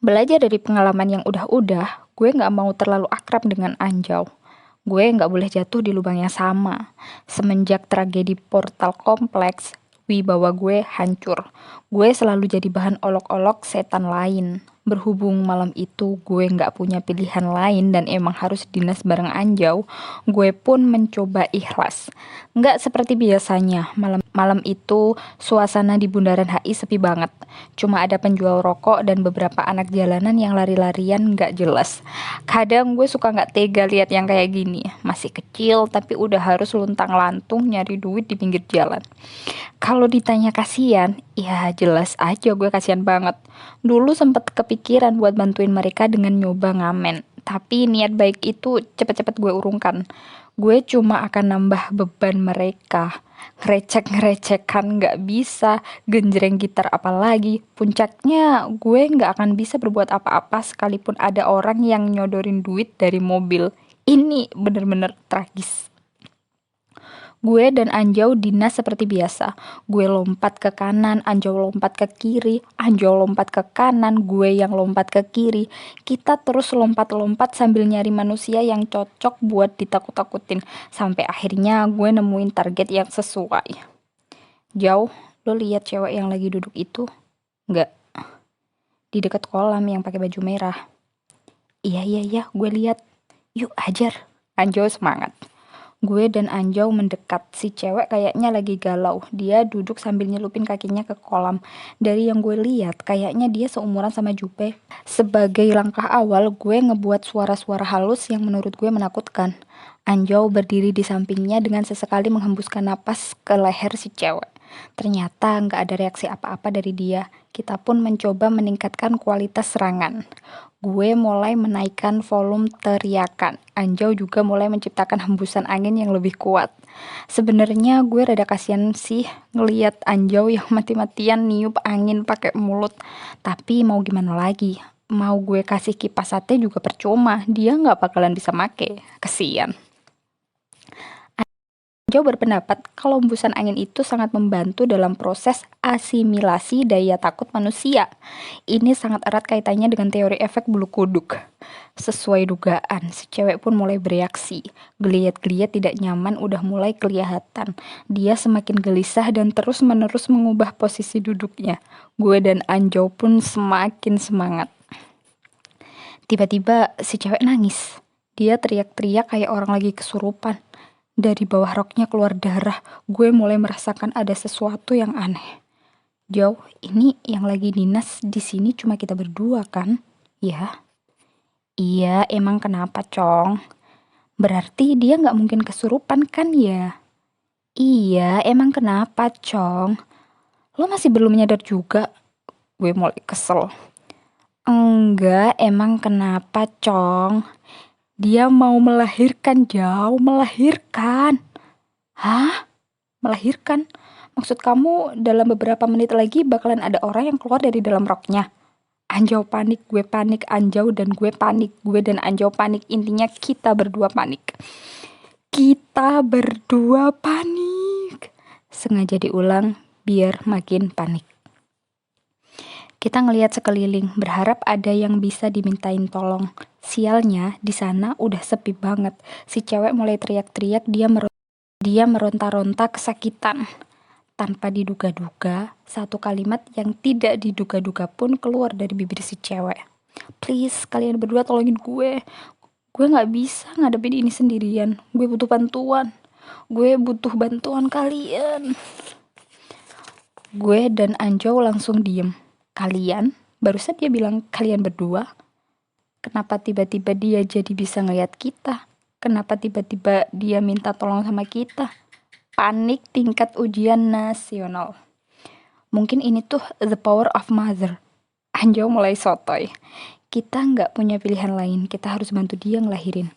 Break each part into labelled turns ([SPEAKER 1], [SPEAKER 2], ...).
[SPEAKER 1] Belajar dari pengalaman yang udah-udah, gue nggak mau terlalu akrab dengan Anjau. Gue nggak boleh jatuh di lubang yang sama. Semenjak tragedi portal kompleks, wibawa gue hancur. Gue selalu jadi bahan olok-olok setan lain. Berhubung malam itu gue nggak punya pilihan lain dan emang harus dinas bareng Anjau, gue pun mencoba ikhlas. Nggak seperti biasanya, malam itu suasana di Bundaran HI sepi banget. Cuma ada penjual rokok dan beberapa anak jalanan yang lari-larian nggak jelas. Kadang gue suka nggak tega lihat yang kayak gini. Masih kecil tapi udah harus luntang-lantung nyari duit di pinggir jalan. Kalau ditanya kasihan, ya jelas aja gue kasihan banget. Dulu sempet kepikiran buat bantuin mereka dengan nyoba ngamen. Tapi niat baik itu cepet-cepet gue urungkan. Gue cuma akan nambah beban mereka. Ngerecek-ngerecekan nggak bisa, genjreng gitar apalagi. Puncaknya gue nggak akan bisa berbuat apa-apa sekalipun ada orang yang nyodorin duit dari mobil. Ini bener-bener tragis. Gue dan Anjau dinas seperti biasa. Gue lompat ke kanan, Anjau lompat ke kiri, Anjau lompat ke kanan, gue yang lompat ke kiri. Kita terus lompat-lompat sambil nyari manusia yang cocok buat ditakut-takutin. Sampai akhirnya gue nemuin target yang sesuai. Jauh, lo lihat cewek yang lagi duduk itu? Nggak, di dekat kolam yang pakai baju merah. Iya, gue lihat. Yuk, hajar. Anjau semangat. Gue dan Anjau mendekat. Si cewek kayaknya lagi galau. Dia duduk sambil nyelupin kakinya ke kolam. Dari yang gue lihat, kayaknya dia seumuran sama Jupe. Sebagai langkah awal, gue ngebuat suara-suara halus yang menurut gue menakutkan. Anjau berdiri di sampingnya dengan sesekali menghembuskan napas ke leher si cewek. Ternyata nggak ada reaksi apa-apa dari dia. Kita pun mencoba meningkatkan kualitas serangan. Gue mulai menaikkan volume teriakan. Anjau juga mulai menciptakan hembusan angin yang lebih kuat. Sebenarnya gue rada kasihan sih ngeliat Anjau yang mati-matian niup angin pakai mulut. Tapi mau gimana lagi? Mau gue kasih kipas sate juga percuma. Dia nggak bakalan bisa make. Kesian. Joe berpendapat kalau hembusan angin itu sangat membantu dalam proses asimilasi daya takut manusia. Ini sangat erat kaitannya dengan teori efek bulu kuduk. Sesuai dugaan, si cewek pun mulai bereaksi. Geliat-geliat tidak nyaman udah mulai kelihatan. Dia semakin gelisah dan terus-menerus mengubah posisi duduknya. Gue dan Anjau pun semakin semangat. Tiba-tiba si cewek nangis. Dia teriak-teriak kayak orang lagi kesurupan. Dari bawah roknya keluar darah. Gue mulai merasakan ada sesuatu yang aneh. Jauh, ini yang lagi dinas di sini cuma kita berdua kan? Ya. Iya, emang kenapa, Cong? Berarti dia nggak mungkin kesurupan kan ya? Iya, emang kenapa, Cong? Lo masih belum nyadar juga? Gue mulai kesel. Enggak, emang kenapa, Cong? Dia mau melahirkan, Jauh, melahirkan. Hah? Melahirkan? Maksud kamu dalam beberapa menit lagi bakalan ada orang yang keluar dari dalam roknya? Anjau panik, gue panik, Anjau dan gue panik, gue dan Anjau panik. Intinya kita berdua panik. Kita berdua panik. Sengaja diulang biar makin panik. Kita ngelihat sekeliling, berharap ada yang bisa dimintain tolong. Sialnya, di sana udah sepi banget. Si cewek mulai teriak-teriak, dia meronta-ronta kesakitan. Tanpa diduga-duga, satu kalimat yang tidak diduga-duga pun keluar dari bibir si cewek. Please, kalian berdua tolongin gue. Gue gak bisa ngadepin ini sendirian. Gue butuh bantuan. Gue butuh bantuan kalian. Gue dan Anjau langsung diem. Kalian? Barusan dia bilang kalian berdua. Kenapa tiba-tiba dia jadi bisa ngeliat kita? Kenapa tiba-tiba dia minta tolong sama kita? Panik tingkat ujian nasional. Mungkin ini tuh the power of mother. Anjau mulai sotoy. Kita nggak punya pilihan lain. Kita harus bantu dia ngelahirin.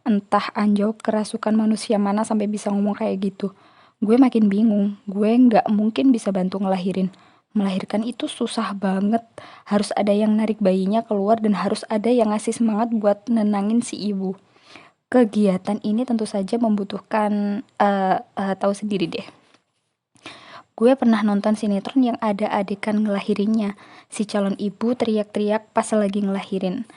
[SPEAKER 1] Entah Anjau kerasukan manusia mana sampai bisa ngomong kayak gitu. Gue makin bingung. Gue nggak mungkin bisa bantu ngelahirin. Melahirkan itu susah banget. Harus ada yang narik bayinya keluar dan harus ada yang ngasih semangat buat nenangin si ibu. Kegiatan ini tentu saja membutuhkan tahu sendiri deh. Gue pernah nonton sinetron yang ada adegan ngelahirinnya. Si calon ibu teriak-teriak pas lagi ngelahirin.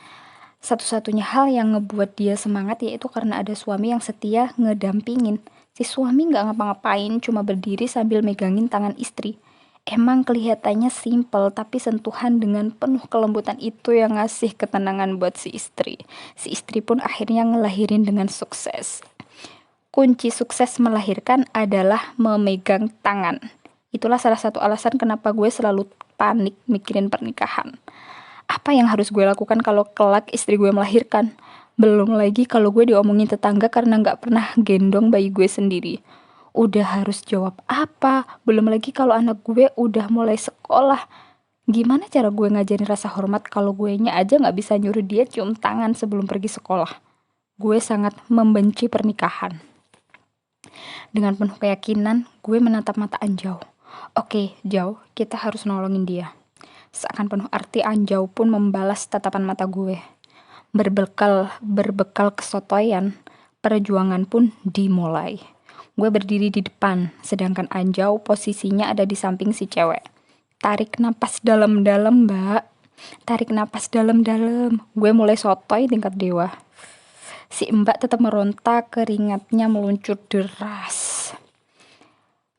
[SPEAKER 1] Satu-satunya hal yang ngebuat dia semangat yaitu karena ada suami yang setia ngedampingin. Si suami nggak ngapa-ngapain, cuma berdiri sambil megangin tangan istri. Emang kelihatannya simple, tapi sentuhan dengan penuh kelembutan itu yang ngasih ketenangan buat si istri. Si istri pun akhirnya ngelahirin dengan sukses. Kunci sukses melahirkan adalah memegang tangan. Itulah salah satu alasan kenapa gue selalu panik mikirin pernikahan. Apa yang harus gue lakukan kalau kelak istri gue melahirkan? Belum lagi kalau gue diomongin tetangga karena nggak pernah gendong bayi gue sendiri. Udah harus jawab apa? Belum lagi kalau anak gue udah mulai sekolah. Gimana cara gue ngajarin rasa hormat kalau gue nya aja nggak bisa nyuruh dia cium tangan sebelum pergi sekolah? Gue sangat membenci pernikahan. Dengan penuh keyakinan, gue menatap mata Anjau. Oke, Jau, kita harus nolongin dia. Seakan penuh arti, Anjau pun membalas tatapan mata gue. Berbekal kesotoyan, perjuangan pun dimulai. Gue berdiri di depan, sedangkan Anjau posisinya ada di samping si cewek. Tarik napas dalam-dalam, Mbak. Tarik napas dalam-dalam. Gue mulai sotoy tingkat dewa. Si Mbak tetap meronta, keringatnya meluncur deras.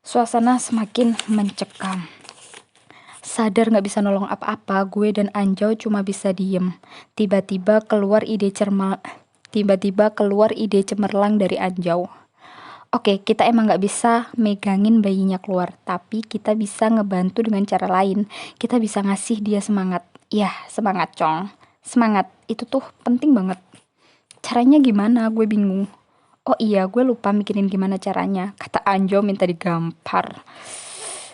[SPEAKER 1] Suasana semakin mencekam. Sadar gak bisa nolong apa-apa, gue dan Anjau cuma bisa diem. Tiba-tiba keluar ide cemerlang dari Anjau. Oke, kita emang gak bisa megangin bayinya keluar, tapi kita bisa ngebantu dengan cara lain. Kita bisa ngasih dia semangat. Yah, semangat, Cong. Semangat, itu tuh penting banget. Caranya gimana? Gue bingung. Oh iya, gue lupa mikirin gimana caranya. Kata Anjau minta digampar.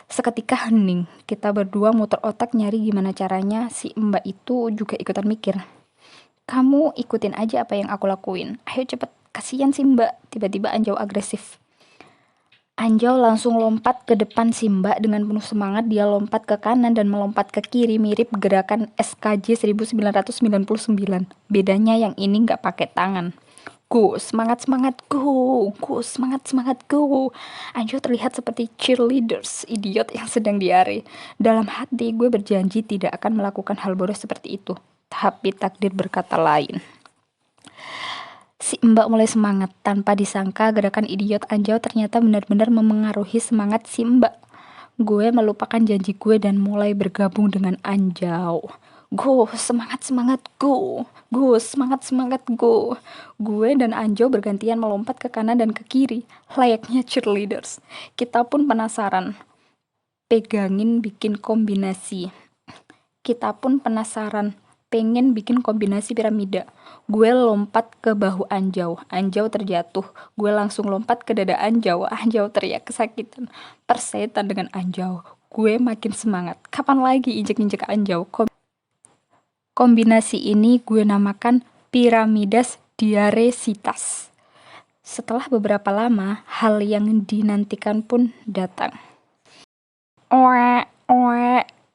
[SPEAKER 1] Seketika hening. Kita berdua muter otak nyari gimana caranya. Si Mbak itu juga ikutan mikir. Kamu ikutin aja apa yang aku lakuin. Ayo cepet, kasihan si Mbak. Tiba-tiba Anjau agresif. Anjau langsung lompat ke depan si Mbak dengan penuh semangat. Dia lompat ke kanan dan melompat ke kiri, mirip gerakan SKJ 1999. Bedanya yang ini nggak pakai tangan. Go, semangat go, semangat go. Anjau terlihat seperti cheerleaders, idiot yang sedang diare. Dalam hati gue berjanji tidak akan melakukan hal bodoh seperti itu. Tapi takdir berkata lain. Si Mbak mulai semangat. Tanpa disangka gerakan idiot Anjau ternyata benar-benar memengaruhi semangat si Mbak. Gue melupakan janji gue dan mulai bergabung dengan Anjau. Go, semangat go. Go, semangat go. Gue dan Anjau bergantian melompat ke kanan dan ke kiri, layaknya cheerleaders. Kita pun penasaran. Pengen bikin kombinasi piramida. Gue lompat ke bahu Anjau. Anjau terjatuh. Gue langsung lompat ke dada Anjau. Anjau teriak kesakitan. Persetan dengan Anjau. Gue makin semangat. Kapan lagi injek-injek Anjau? Kombinasi ini gue namakan piramidas diaresitas. Setelah beberapa lama, hal yang dinantikan pun datang.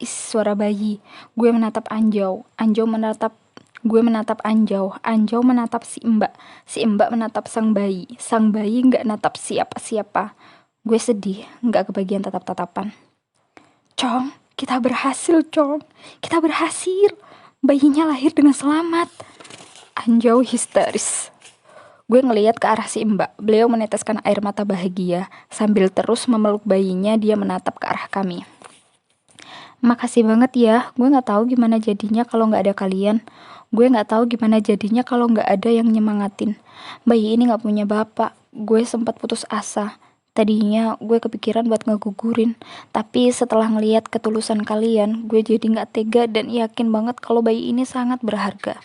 [SPEAKER 1] Suara bayi. Gue menatap Anjau. Gue menatap Anjau. Anjau menatap si Mbak. Si Mbak menatap sang bayi. Sang bayi nggak natap siapa-siapa. Gue sedih, nggak kebagian tatap-tatapan. Cong, kita berhasil, Cong. Kita berhasil. Bayinya lahir dengan selamat. Anjau histeris. Gue ngeliat ke arah si Mbak. Beliau meneteskan air mata bahagia. Sambil terus memeluk bayinya, dia menatap ke arah kami. Makasih banget ya. Gue gak tahu gimana jadinya kalau gak ada kalian. Gue gak tahu gimana jadinya kalau gak ada yang nyemangatin. Bayi ini gak punya bapak. Gue sempat putus asa. Tadinya gue kepikiran buat ngegugurin, tapi setelah ngeliat ketulusan kalian, gue jadi gak tega dan yakin banget kalau bayi ini sangat berharga.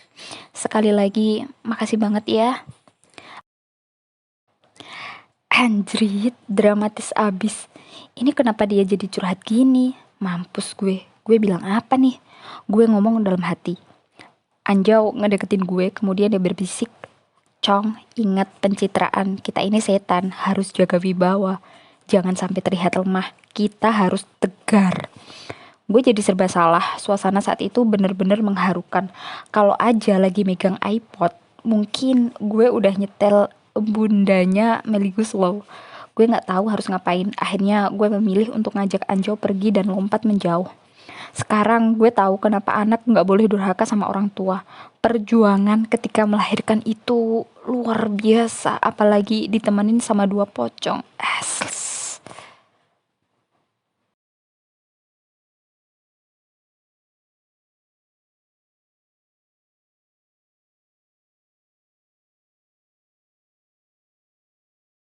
[SPEAKER 1] Sekali lagi, makasih banget ya. Anjrit, dramatis abis. Ini kenapa dia jadi curhat gini? Mampus gue. Gue bilang apa nih? Gue ngomong dalam hati. Anjau ngedeketin gue, kemudian dia berbisik. Cong, ingat pencitraan, kita ini setan, harus jaga wibawa. Jangan sampai terlihat lemah, kita harus tegar. Gue jadi serba salah, suasana saat itu bener-bener mengharukan. Kalau aja lagi megang iPod, mungkin gue udah nyetel bundanya Melly Goeslaw. Gue nggak tahu harus ngapain. Akhirnya gue memilih untuk ngajak Anjo pergi dan lompat menjauh. Sekarang gue tahu kenapa anak nggak boleh durhaka sama orang tua. Perjuangan ketika melahirkan itu luar biasa, apalagi ditemenin sama dua pocong.